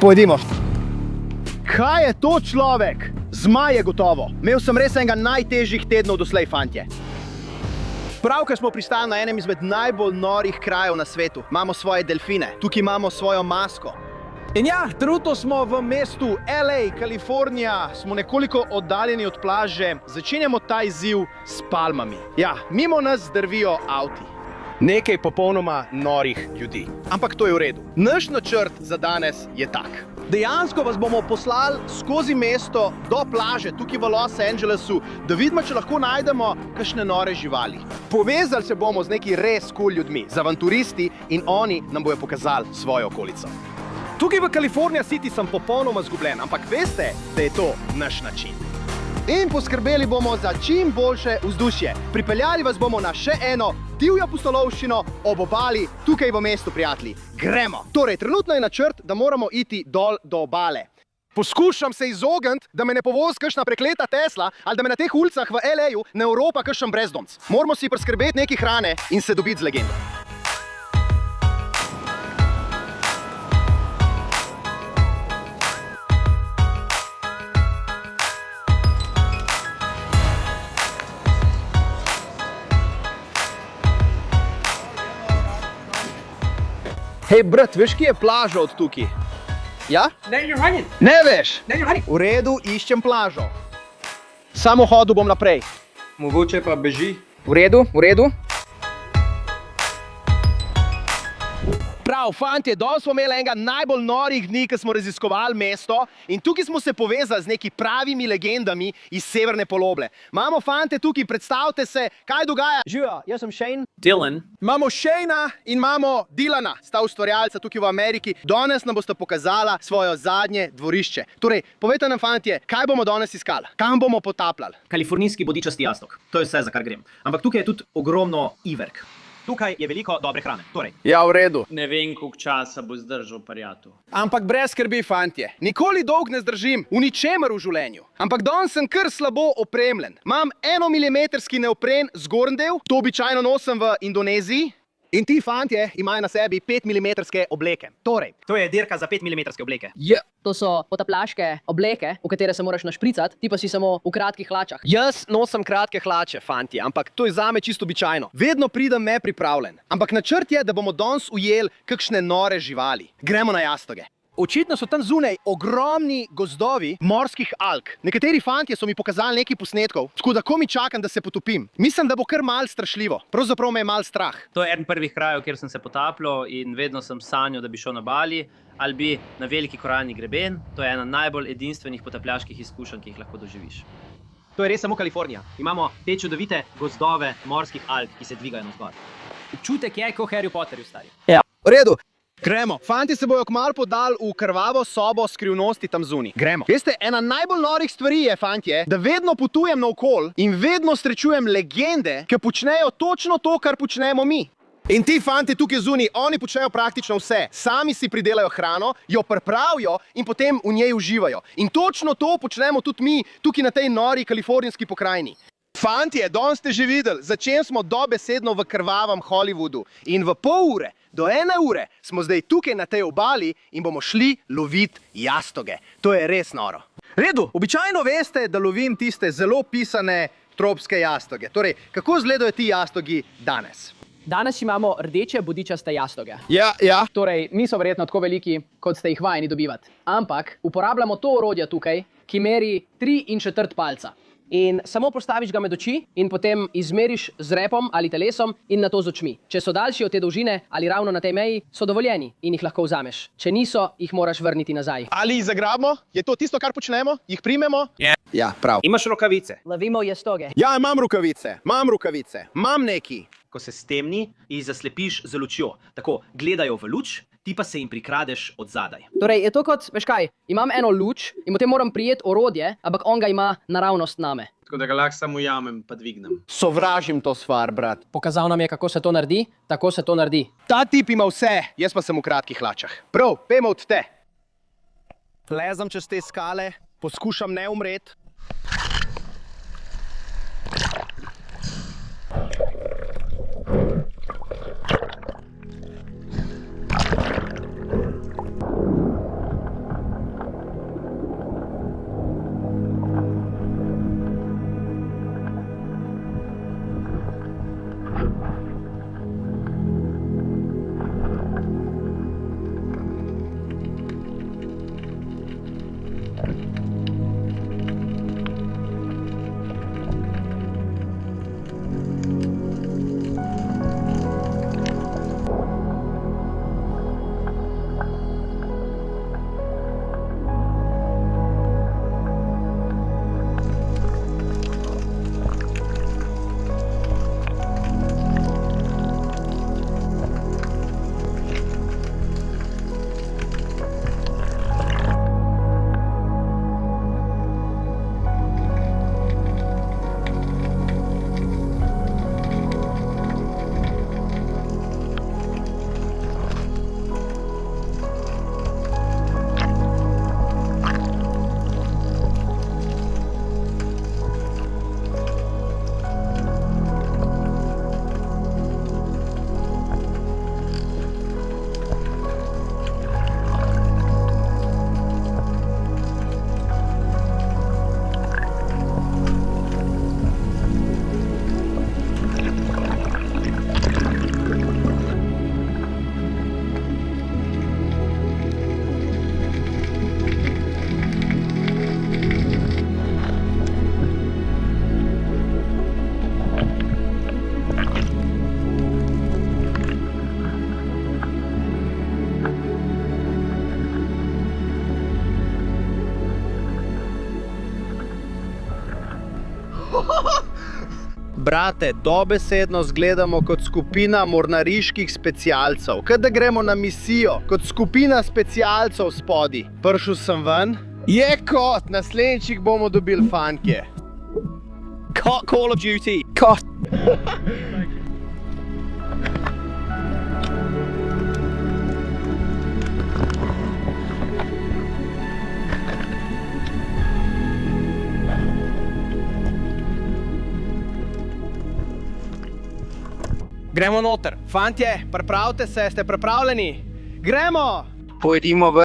Pojdimo. Kaj je to človek? Zmaj je gotovo. Imel sem res enega najtežjih tednov doslej, fantje. Pravkar smo pristali na enem izmed najbolj norih krajev na svetu. Imamo svoje delfine, tukaj imamo svojo masko. In ja, trenutno smo v mestu LA, Kalifornija, smo nekoliko oddaljeni od plaže, začenjamo ta izziv s palmami. Ja, mimo nas drvijo avti. Nekaj popolnoma norih ljudi. Ampak to je v redu. Naš načrt za danes je tak. Dejansko vas bomo poslali skozi mesto do plaže, tukaj v Los Angelesu, da vidimo, če lahko najdemo kakšne nore živali. Povezali se bomo z neki res cool ljudmi, z avanturisti, in oni nam bojo pokazali svojo okolico. Tukaj v California City sem popolnoma zgubljen, ampak veste, da je to naš način. In poskrbeli bomo za čim boljše vzdušje. Pripeljali vas bomo na še eno divjo pustolovščino ob obali, tukaj v mestu, prijatelji. Gremo! Torej, trenutno je načrt, da moramo iti dol do obale. Poskušam se izogniti, da me ne povozi kakšna prekleta Tesla, ali da me na teh ulicah v LA-ju ne Evropa kakšen brezdomc. Moramo si priskrbeti nekaj hrane in se dobiti z legendo. Hej, brat, veš, kje je plaža od tukaj? Ja? Ne veš? V redu, iščem plažo. Samo hodil bom naprej. Mogoče pa beži. V redu, v redu. Prav, fantje, danes smo imeli enega najbolj norih dni, ko smo raziskovali mesto, in tukaj smo se povezali z neki pravimi legendami iz severne poloble. Imamo fante tukaj, predstavite se, kaj dogaja. Živijo, jaz sem Shane. Dylan. Imamo Shayna in imamo Dylana, sta ustvarjalca tukaj v Ameriki. Danes nam bosta pokazala svojo zadnje dvorišče. Torej, povejte nam, fantje, kaj bomo danes iskali? Kam bomo potapljali? Kalifornijski bodičasti jastok. To je vse, za kar grem. Ampak tukaj je tudi ogromno iverk. Tukaj je veliko dobre hrane. Torej. Ja, v redu. Ne vem, koliko časa bo zdržal prijatelj. Ampak brez skrbi, fantje. Nikoli dolg ne zdržim, v ničemer v življenju. Ampak danes sem kar slabo opremljen. Imam 1 mm neopren zgornji del, to običajno nosim v Indoneziji. In ti fantje imajo na sebi 5 mm obleke. Torej, To je dirka za 5 mm obleke. To so potapljaške obleke, v katere se moraš našpricati, ti pa si samo v kratkih hlačah. jaz nosim kratke hlače, fantje, ampak to je zame čisto običajno. Vedno pridem nepripravljen. Ampak načrt je, da bomo danes ujeli kakšne nore živali. Gremo na jastoge. Očitno so tam zunaj ogromni gozdovi morskih alg. Nekateri fantje so mi pokazali nekaj posnetkov, tako da komaj čakam, da se potopim. Mislim, da bo kar malo strašljivo. Pravzaprav me je malo strah. To je eden prvih krajev, kjer sem se potapljal in vedno sem sanjal, da bi šel na Bali ali bi na veliki koralni greben. To je ena najbolj edinstvenih potapljaških izkušenj, ki jih lahko doživiš. To je res samo Kalifornija. Imamo te čudovite gozdove morskih alg, ki se dvigajo navzgor. Občutek je, kot v Harry Potterju, stari. V redu. Gremo. Fanti se bojo kmalu podali v krvavo sobo skrivnosti tam zunaj. Gremo. Veste, ena najbolj norih stvari je, fantje, da vedno potujem naokol in vedno srečujem legende, ki počnejo točno to, kar počnemo mi. In ti fanti tukaj zunaj, oni počnejo praktično vse. Sami si pridelajo hrano, jo pripravijo in potem v njej uživajo. In točno to počnemo tudi mi tukaj na tej nori kalifornijski pokrajini. Fantje, danes ste že videli, začeli smo dobesedno v krvavem Hollywoodu. In v pol ure do 1 ure smo zdaj tukaj na tej obali in bomo šli loviti jastoge. To je res noro. Redu, običajno veste, da lovim tiste zelo pisane tropske jastoge. Torej, kako izgledajo ti jastogi danes? Danes imamo rdeče bodičaste jastoge. Ja. Torej, niso verjetno tako veliki, kot ste jih vajeni dobivati. Ampak uporabljamo to orodje tukaj, ki meri 3,25 palca. In samo postaviš ga med oči in potem izmeriš z repom ali telesom in nato z očmi. Če so daljši od te dolžine ali ravno na tej meji, so dovoljeni in jih lahko vzameš. Če niso, jih moraš vrniti nazaj. Ali jih zagrabimo? Je to tisto, kar počnemo? Jih primemo? Ja, prav. Imaš rokavice. Lovimo jastoge. Ja, imam rokavice. Imam neki. Ko se stemni, jih zaslepiš z lučjo. Tako, gledajo v luč, ti pa se jim prikradeš od zadaj. Torej, je to kot, veš kaj, imam eno luč in potem moram prijeti orodje, ampak on ga ima naravnost name. Tako da ga lahko samo ujamem pa dvignem. Sovražim to stvar, brat. Pokazal nam je, kako se to naredi, tako se to naredi. Ta tip ima vse, jaz pa sem v kratkih hlačah. Prav, pejmo od te. Plezam čez te skale, poskušam ne umreti. Brate, dobesedno zgledamo kot skupina mornariških specialcev. Kot da gremo na misijo, kot skupina specialcev spodi. Prišel sem ven. Je kot, naslednjič bomo dobili fantje. Call of Duty. Gremo noter. Fantje, pripravite se, ste pripravljeni? Gremo! Pojdimo v...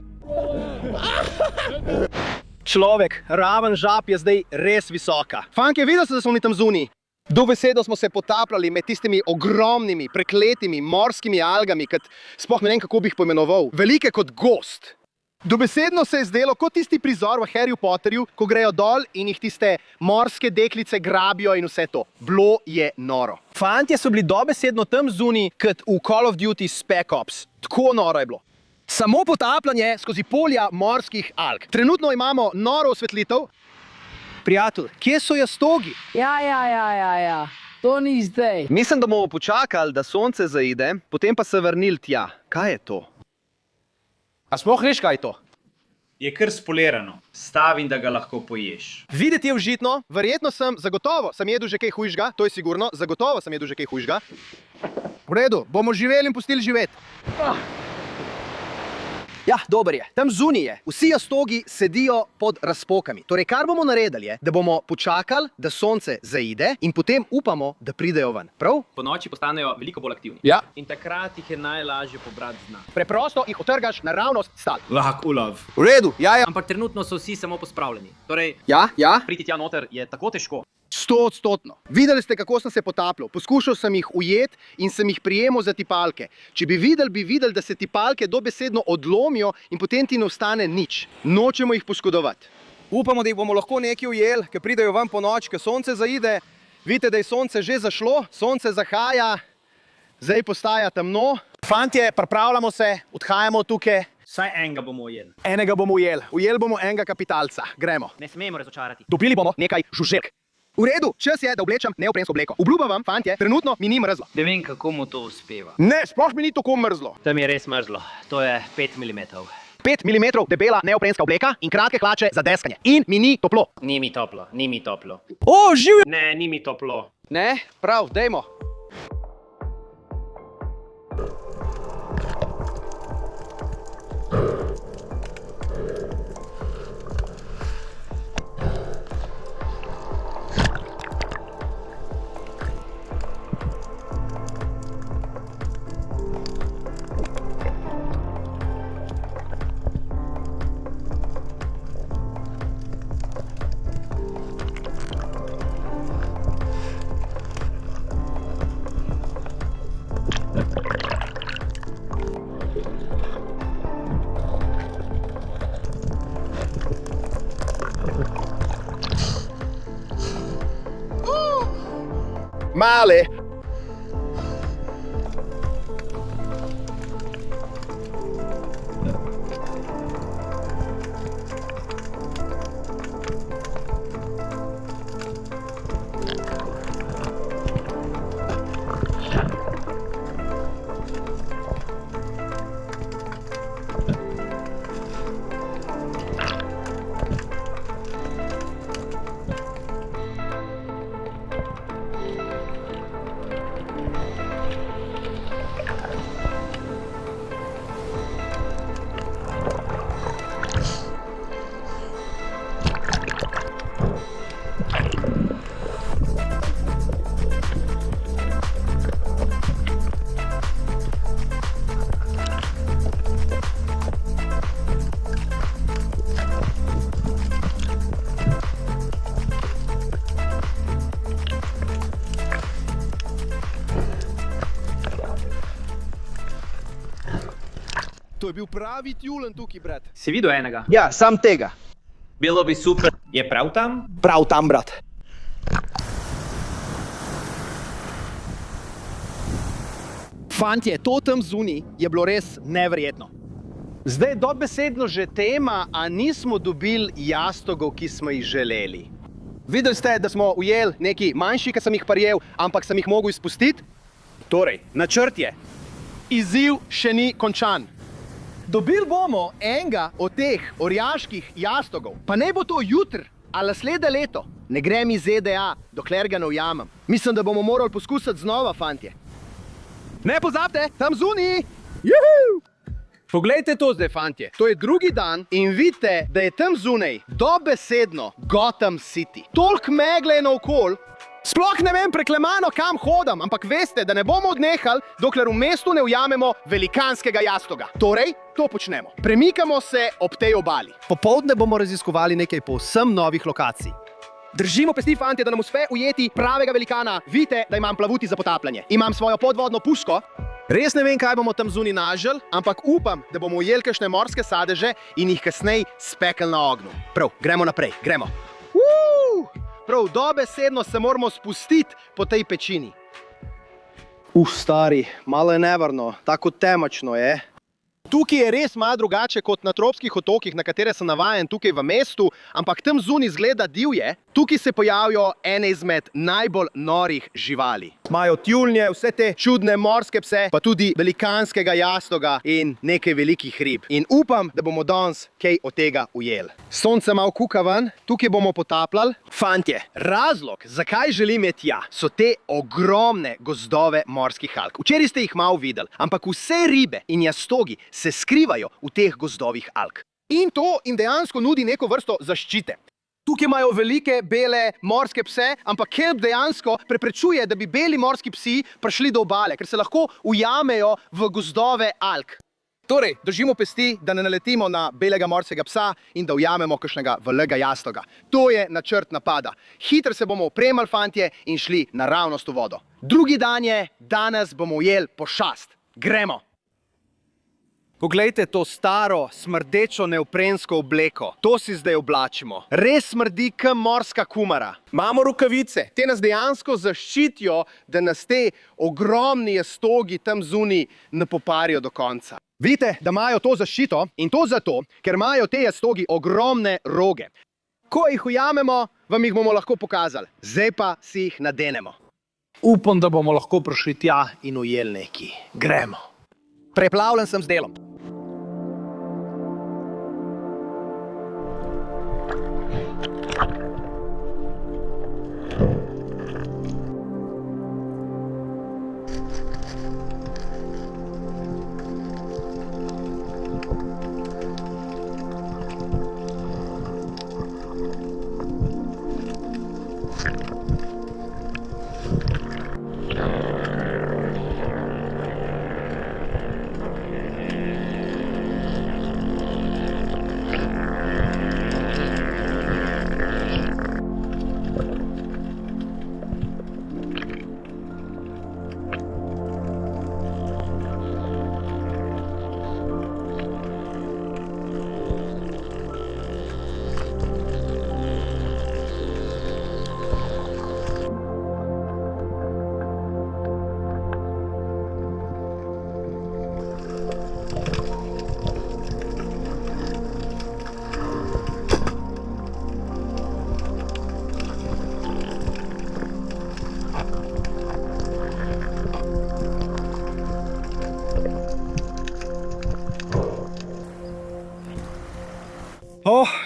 Človek, raven žab je zdaj res visoka. Fantje, videl ste, da so oni tam zunaj? Dobesedno smo se potapljali med tistimi ogromnimi, prekletimi morskimi algami, kot sploh ne vem, kako bi jih poimenoval. Velike kot gozd. Dobesedno se je zdelo kot tisti prizor v Harryju Potterju, ko grejo dol in jih tiste morske deklice grabijo in vse to. Bilo je noro. Fantje so bili dobesedno tam zunaj, kot v Call of Duty Spec Ops. Tako noro je bilo. Samo potapljanje skozi polja morskih alg. Trenutno imamo noro osvetlitev. Prijatelj, kje so jastogi? Ja. To ni zdaj. Mislim, da bomo počakali, da sonce zaide, potem pa se vrnili tja. Kaj je to? A sploh veš, kaj je to? Je kar spolirano. Stavim, da ga lahko poješ. Videti je užitno, verjetno zagotovo sem jedel že kaj hujšega, to je sigurno, zagotovo sem jedel že kaj hujšega. V redu, bomo živeli in pustili živeti. Ja, dober je. Tam zunaj je. Vsi jastogi sedijo pod razpokami. Torej, kar bomo naredili je, da bomo počakali, da sonce zaide in potem upamo, da pridejo ven. Prav? Po noči postanejo veliko bolj aktivni. Ja. In takrat jih je najlažje pobrati z dna. Preprosto jih otrgaš naravnost stal. Lahk ulov. V redu, ja. Ampak trenutno so vsi samo pospravljeni. Torej, Ja. priti tja noter je tako težko. 100%. Videli ste, kako sem se potapljal. Poskušal sem jih ujeti in sem jih prijemal za tipalke. Če bi videli, da se tipalke dobesedno odlomijo in potem ti ne ostane nič. Nočemo jih poškodovati. Upamo, da jih bomo lahko nekaj ujeli, ker pridejo ven po noč, ker sonce zaide. Vidite, da je sonce že zašlo, sonce zahaja, zdaj postaja temno. Fantje, pripravljamo se, odhajamo tukaj. Saj enega bomo ujeli. Enega bomo ujeli. Ujeli bomo enega kapitalca. Gremo. Ne smemo razočarati. Dobili bomo nekaj žuželk. V redu, čas je, da oblečem neoprensko obleko. Obljubam vam, fantje, trenutno mi ni mrzlo. Ne vem, kako mu to uspeva. Ne, sploh mi ni tako mrzlo. Tam je res mrzlo. To je 5 mm. 5 mm debela neoprenska obleka in kratke hlače za deskanje. In mi ni toplo. Ni mi toplo. O, živ! Ne, ni mi toplo. Ne, prav, dejmo. Male. To je bil pravi tjulen tukaj, brat. Si videl enega? Ja, sam tega. Bilo bi super. Je prav tam? Prav tam, brat. Fantje, to tam zunaj je bilo res neverjetno. Zdaj dobesedno že tema, a nismo dobili jastogov, ki smo jih želeli. Videli ste, da smo ujeli neki manjši, ki sem jih prijel, ampak sem jih mogel izpustiti? Torej, načrt je. Izziv še ni končan. Dobili bomo enega od teh orjaških jastogov, pa ne bo to jutri ali naslednje leto. Ne grem iz ZDA, dokler ga ne ujamem. Mislim, da bomo morali poskusiti znova, fantje. Ne pozabite, tam zunaj! Juhu! Poglejte to zdaj, fantje. To je drugi dan in vidite, da je tam zunaj dobesedno Gotham City. Toliko megle je naokoli, sploh ne vem preklemano, kam hodam, ampak veste, da ne bomo odnehali, dokler v mestu ne ujamemo velikanskega jastoga. Torej, to počnemo. Premikamo se ob tej obali. Popoldne bomo raziskovali nekaj povsem novih lokacij. Držimo pesti, fantje, da nam uspe ujeti pravega velikana. Vidite, da imam plavuti za potapljanje. Imam svojo podvodno puško. Res ne vem, kaj bomo tam zunaj našli, ampak upam, da bomo ujeli kakšne morske sadeže in jih kasneje spekli na ognju. Prav, gremo naprej, gremo. Prav, dobesedno se moramo spustiti po tej pečini. Stari, malo je nevarno, tako temačno je. Tukaj je res malo drugače kot na tropskih otokih, na katere sem navajen tukaj v mestu, ampak tam zunaj izgleda divje. Tukaj se pojavijo ene izmed najbolj norih živali. Imajo tjulnje, vse te čudne morske pse, pa tudi velikanskega jastoga in nekaj velikih rib. In upam, da bomo danes kaj od tega ujeli. Sonce malo kuka ven, tukaj bomo potapljali. Fantje, razlog, zakaj želim iti tja, so te ogromne gozdove morskih alg. Včeraj ste jih malo videli, ampak vse ribe in jastogi se skrivajo v teh gozdovih alg. In to jim dejansko nudi neko vrsto zaščite. Tukaj imajo velike bele morske pse, ampak kelp dejansko preprečuje, da bi beli morski psi prišli do obale, ker se lahko ujamejo v gozdove alg. Torej, držimo pesti, da ne naletimo na belega morskega psa in da ujamemo kakšnega velikega jastoga. To je načrt napada. Hitro se bomo opremali, fantje, in šli naravnost v vodo. Drugi dan je, danes bomo ujeli pošast. Gremo! Poglejte to staro, smrdečo neoprensko obleko. To si zdaj oblačimo. Res smrdi kot morska kumara. Imamo rokavice. Te nas dejansko zaščitijo, da nas te ogromni jastogi tam zunaj ne poparijo do konca. Vidite, da imajo to zaščito in to zato, ker imajo te jastogi ogromne roge. Ko jih ujamemo, vam jih bomo lahko pokazali. Zdaj pa si jih nadenemo. Upam, da bomo lahko prišli tja in ujeli neki. Gremo. Preplavljen sem z delom.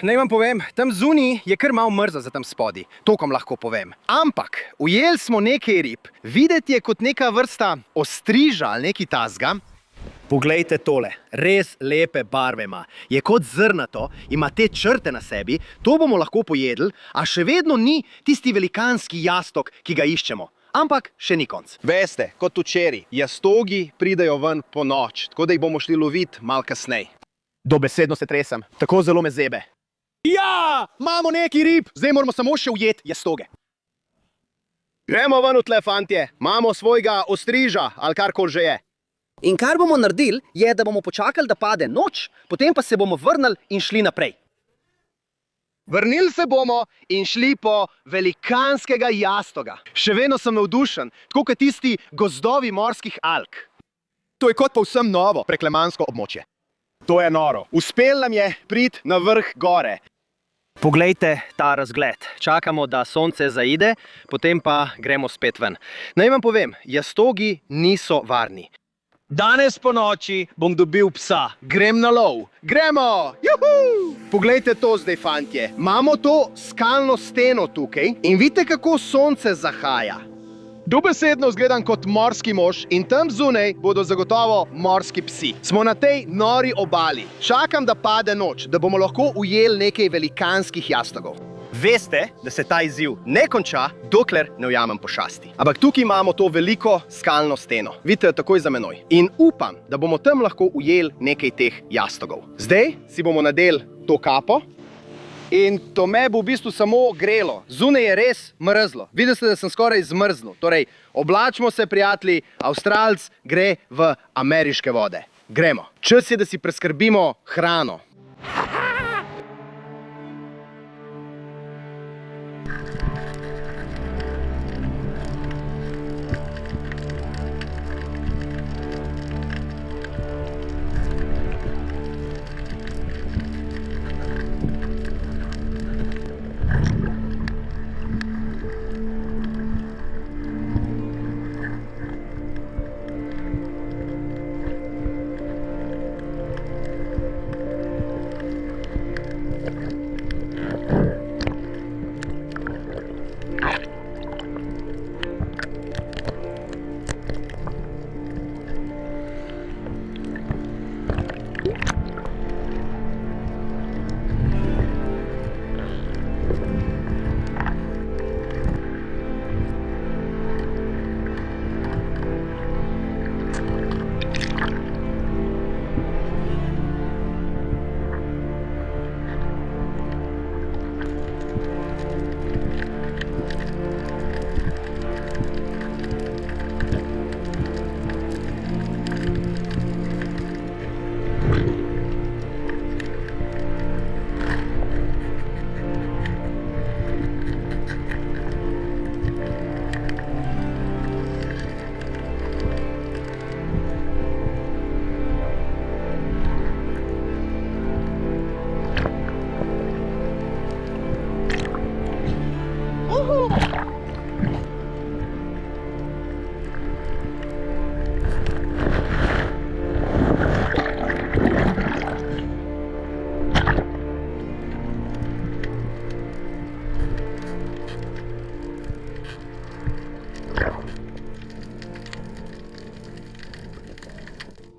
Naj vam povem, tam zunaj je kar malo mrza za tam spodaj, to vam lahko povem. Ampak, ujeli smo nekaj rib, videti je kot neka vrsta ostriža ali nekaj tazga. Poglejte tole, res lepe barve ima, je kot zrnato, ima te črte na sebi, to bomo lahko pojedli, a še vedno ni tisti velikanski jastok, ki ga iščemo. Ampak še ni konc. Veste, kot včeraj, jastogi pridejo ven po noč, tako da jih bomo šli loviti malo kasneje. Dobesedno se tresem, tako zelo me zebe. Ja, imamo neki rib, zdaj moramo samo še ujeti jastoge. Gremo ven v tle, fantje, imamo svojega ostriža, ali karkoli že je. In kar bomo naredili, je, da bomo počakali, da pade noč, potem pa se bomo vrnili in šli naprej. Vrnili se bomo in šli po velikanskega jastoga. Še vedno sem navdušen, tako kot tisti gozdovi morskih alg. To je kot povsem novo preklemansko območje. To je noro. Uspelo nam je priti na vrh gore. Poglejte ta razgled. Čakamo, da sonce zaide, potem pa gremo spet ven. Naj vam povem, jastogi niso varni. Danes po noči bom dobil psa. Grem na lov. Gremo! Juhu! Poglejte to zdaj, fantje. Imamo to skalno steno tukaj in vidite, kako sonce zahaja. Dobesedno izgledam kot morski mož in tam zunaj bodo zagotovo morski psi. Smo na tej nori obali. Čakam, da pade noč, da bomo lahko ujeli nekaj velikanskih jastogov. Veste, da se ta izziv ne konča, dokler ne ujamem pošasti. Ampak tukaj imamo to veliko skalno steno. Vidite, takoj za menoj. In upam, da bomo tam lahko ujeli nekaj teh jastogov. Zdaj si bomo nadeli to kapo. In to me bo v bistvu samo grelo. Zunaj je res mrzlo. Vidite, da sem skoraj zmrznil. Torej, oblačimo se, prijatelji, Avstralc gre v ameriške vode. Gremo. Čas je, da si preskrbimo hrano.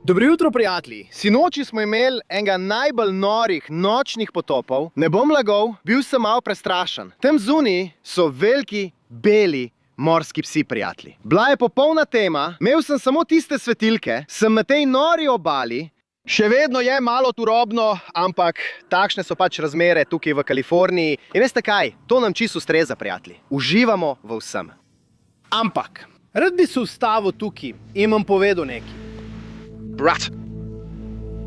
Dobro jutro, prijatelji. Sinoči smo imeli enega najbolj norih nočnih potopov. Ne bom lagal, bil sem malo prestrašen. Tam zunaj so veliki, beli morski psi, prijatelji. Bila je popolna tema, imel sem samo tiste svetilke, sem na tej nori obali. Še vedno je malo turobno, ampak takšne so pač razmere tukaj v Kaliforniji. In veste kaj, to nam čisto ustreza, prijatelji. Uživamo v vsem. Ampak, rad bi se ustavil tukaj in vam povedal nekaj. Brat.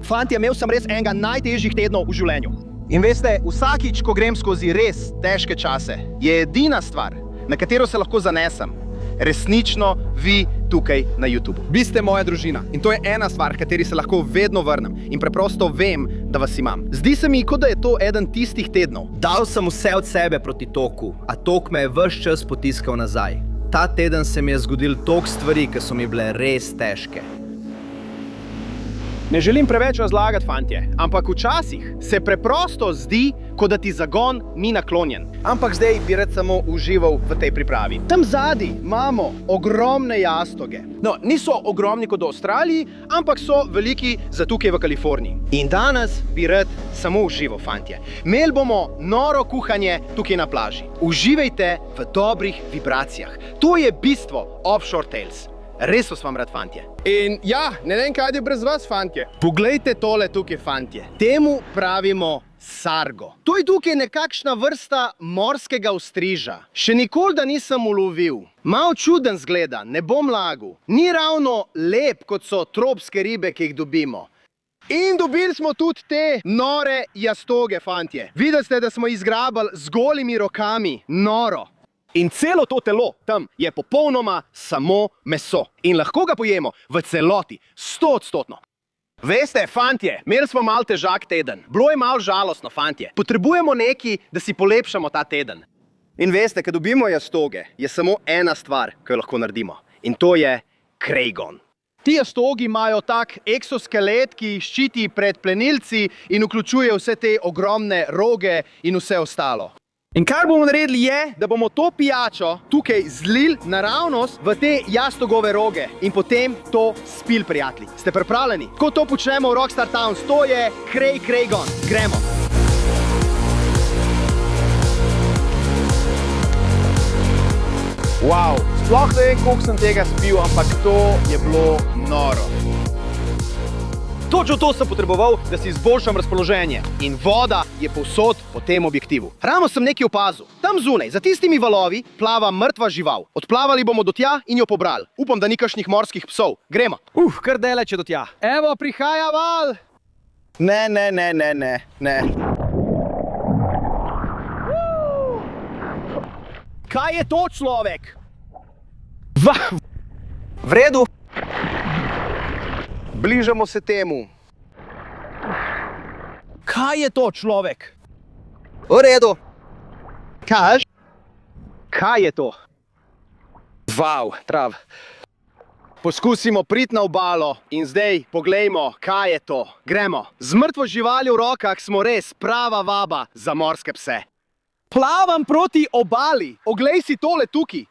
Fantje, imel sem res enega najtežjih tednov v življenju. In veste, vsakič, ko grem skozi res težke čase, je edina stvar, na katero se lahko zanesem, resnično vi tukaj na YouTube. Vi ste moja družina in to je ena stvar, kateri se lahko vedno vrnem in preprosto vem, da vas imam. Zdi se mi, kot da je to eden tistih tednov. Dal sem vse od sebe proti toku, a tok me je ves čas potiskal nazaj. Ta teden se mi je zgodil toliko stvari, ki so mi bile res težke. Ne želim preveč razlagati, fantje, ampak včasih se preprosto zdi, kot da ti zagon ni naklonjen. Ampak zdaj bi rad samo užival v tej pripravi. Tam zadaj imamo ogromne jastoge. No, niso ogromni kot v Avstraliji, ampak so veliki za tukaj v Kaliforniji. In danes bi rad samo užival, fantje. Imeli bomo noro kuhanje tukaj na plaži. Uživajte v dobrih vibracijah. To je bistvo Offshore Tales. Res vas vam rad, fantje. In ja, ne vem, kaj je brez vas, fantje. Poglejte tole tukaj, fantje. Temu pravimo sargo. To je tukaj nekakšna vrsta morskega ostriža. Še nikoli da nisem ulovil. Mal čuden zgleda, ne bom lagal. Ni ravno lep, kot so tropske ribe, ki jih dobimo. In dobili smo tudi te nore jastoge, fantje. Videli ste, da smo izgrabali z golimi rokami. Noro. In celo to telo tam je popolnoma samo meso. In lahko ga pojemo v celoti, 100%. Veste, fantje, imeli smo mal težak teden. Bilo je mal žalostno, fantje. Potrebujemo nekaj, da si polepšamo ta teden. In veste, ko dobimo jastoge, je samo ena stvar, ki jo lahko naredimo. In to je Kraygon. Ti jastogi imajo tak eksoskelet, ki jih ščiti pred plenilci in vključuje vse te ogromne roge in vse ostalo. In kar bomo naredili je, da bomo to pijačo tukaj zlili naravnost v te jastogove roge in potem to spili, prijatelji. Ste pripravljeni? Ko to počnemo v Rockstar Towns, to je Kraygon. Gremo! Wow, sploh ne vem, koliko sem tega spil, ampak to je bilo noro. Točno to sem potreboval, da si izboljšam razpoloženje. In voda je povsod po tem objektivu. Ravno sem nekaj opazil. Tam zunaj, za tistimi valovi, plava mrtva žival. Odplavali bomo do tja in jo pobrali. Upam, da ni kakšnih morskih psov. Gremo. Kar daleč je do tja. Evo, prihaja val! Ne. Kaj je to, človek? V redu. Bližamo se temu. Kaj je to, človek? V redu. Kaj? Kaj je to? Wow, trav. Poskusimo priti na obalo in zdaj poglejmo, kaj je to. Gremo. Z mrtvo živaljo v rokah smo res prava vaba za morske pse. Plavam proti obali. Oglej si tole tukaj.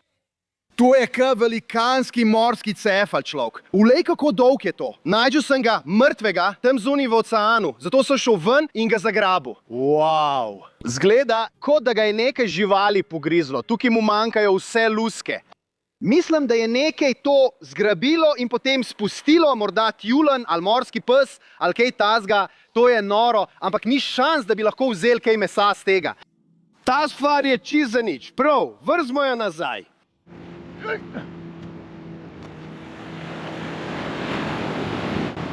To je kar velikanski morski cefal, človek. Ulej, kako dolg je to. Najdel sem ga mrtvega tam zunaj v oceanu, zato sem šel ven in ga zagrabil. Wow. Zgleda, kot da ga je nekaj živali pogrizlo. Tukaj mu manjkajo vse luske. Mislim, da je nekaj to zgrabilo in potem spustilo, morda tjulen ali morski pes ali kaj tazga. To je noro, ampak ni šans, da bi lahko vzeli kaj mesa z tega. Ta stvar je čisto za nič. Prav, vrzmo jo nazaj.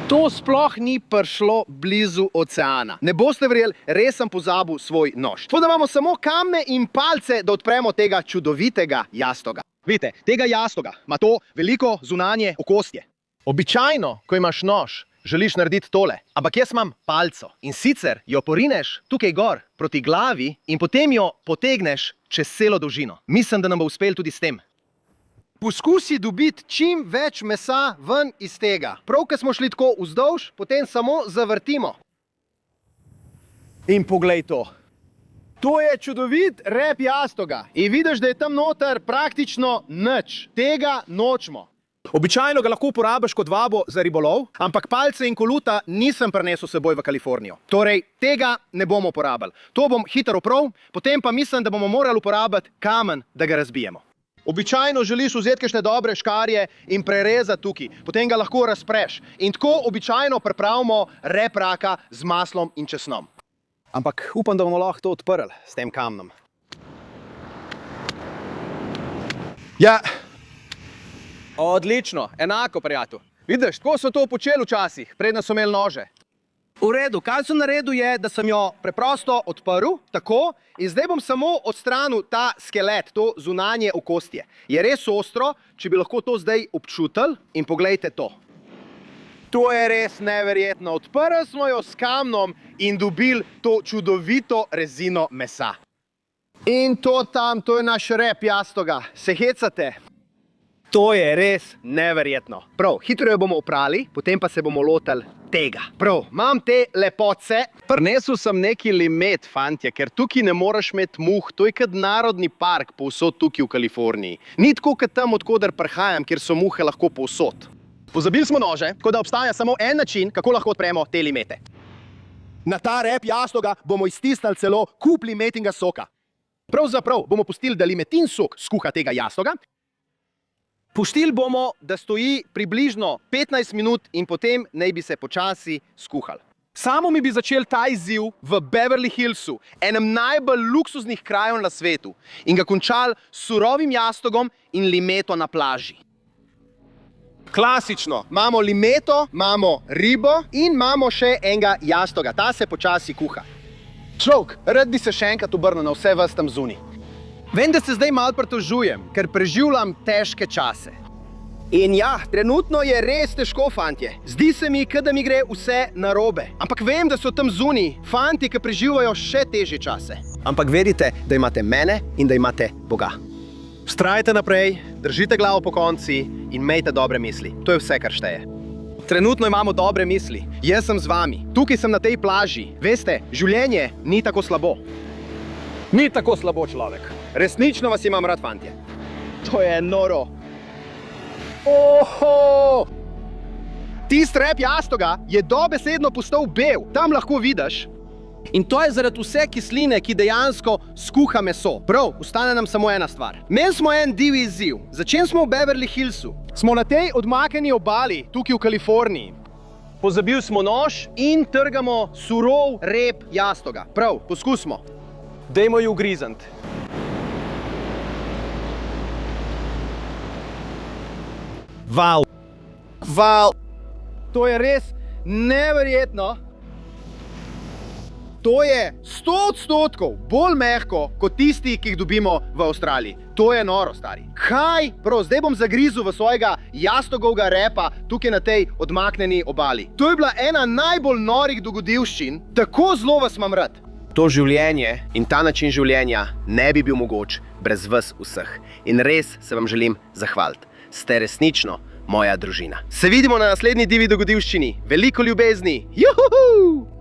To sploh ni prišlo blizu oceana. Ne boste verjeli, res sem pozabil svoj nož. Tako da imamo samo kamne in palce, da odpremo tega čudovitega jastoga. Vidite, tega jastoga ima to veliko zunanje okostje. Običajno, ko imaš nož, želiš narediti tole. Ampak jaz imam palco. In sicer jo porineš tukaj gor, proti glavi in potem jo potegneš čez celo dolžino. Mislim, da nam bo uspelo tudi s tem. Poskusi dobiti čim več mesa ven iz tega. Prav, ko smo šli tako vzdolž, potem samo zavrtimo. In poglej to. To je čudovit rep jastoga. In vidiš, da je tam noter praktično nič. Tega nočemo. Običajno ga lahko uporabiš kot vabo za ribolov, ampak palce in koluta nisem prinesel s seboj v Kalifornijo. Torej, tega ne bomo uporabili. To bom hitro opravil, potem pa mislim, da bomo morali uporabiti kamen, da ga razbijemo. Običajno želiš vzeti kakšne dobre škarje in prerezati tukaj, potem ga lahko razpreš. In tako običajno pripravimo rep raka z maslom in česnom. Ampak upam, da bomo lahko to odprli s tem kamnom. Ja, odlično, enako, prijatelj. Vidiš, tako so to počeli včasih, predno so imeli nože. V redu, kaj sem naredil je, da sem jo preprosto odprl, tako, in zdaj bom samo odstranil ta skelet, to zunanje okostje. Je res ostro, če bi lahko to zdaj občutili in poglejte to. To je res neverjetno. Odprli smo jo s kamnom in dobili to čudovito rezino mesa. In to tam, to je naš rep jastoga. Se hecate? To je res neverjetno. Prav, hitro jo bomo oprali, potem pa se bomo lotili tega. Prav, imam te lepoce. Prinesel sem neki limet, fantje, ker tukaj ne moreš imeti muh. To je kot narodni park povsod tukaj v Kaliforniji. Ni tako kot tam, odkoder prihajam, kjer so muhe lahko povsod. Pozabili smo nože, tako da obstaja samo en način, kako lahko odpremo te limete. Na ta rep jastoga bomo iztisnili celo kup limetinga soka. Pravzaprav bomo pustili, da limetin sok skuha tega jastoga. Pustili bomo, da stoji približno 15 minut in potem naj bi se počasi skuhali. Samo mi bi začel ta izziv v Beverly Hillsu, enem najbolj luksuznih krajev na svetu, in ga končali s surovim jastogom in limeto na plaži. Klasično. Imamo limeto, imamo ribo in imamo še enega jastoga. Ta se počasi kuha. Človek, rad bi se še enkrat obrnil na vse vas tam zunaj. Vem, da se zdaj malo pritožujem, ker preživljam težke čase. In ja, trenutno je res težko, fantje. Zdi se mi, da mi gre vse narobe. Ampak vem, da so tam zunaj fanti, ki preživljajo še težje čase. Ampak vedite, da imate mene in da imate Boga. Vztrajte naprej, držite glavo po konci in imejte dobre misli. To je vse, kar šteje. Trenutno imamo dobre misli. Jaz sem z vami. Tukaj sem na tej plaži. Veste, življenje ni tako slabo. Ni tako slabo, človek. Resnično vas imam rad, fantje. To je noro. Oho! Tisti rep jastoga je dobesedno postal bel. Tam lahko vidiš. In to je zaradi vse kisline, ki dejansko skuha meso. Prav, ostane nam samo ena stvar. Imeli smo en divji izziv. Začeli smo v Beverly Hillsu. Smo na tej odmaknjeni obali, tukaj v Kaliforniji. Pozabili smo nož in trgamo surov rep jastoga. Prav, poskusimo. Dajmo ju ugrizniti. Val. To je res neverjetno. To je 100% bolj mehko kot tisti, ki jih dobimo v Avstraliji. To je noro, stari. Kaj? Prav, zdaj bom zagrizel v svojega jastogovega repa tukaj na tej odmaknjeni obali. To je bila ena najbolj norih dogodivščin. Tako zelo vas imam rad. To življenje in ta način življenja ne bi bil mogoč brez vas vseh. In res se vam želim zahvaliti. Ste resnično moja družina. Se vidimo na naslednji divji dogodivščini. Veliko ljubezni. Juhu!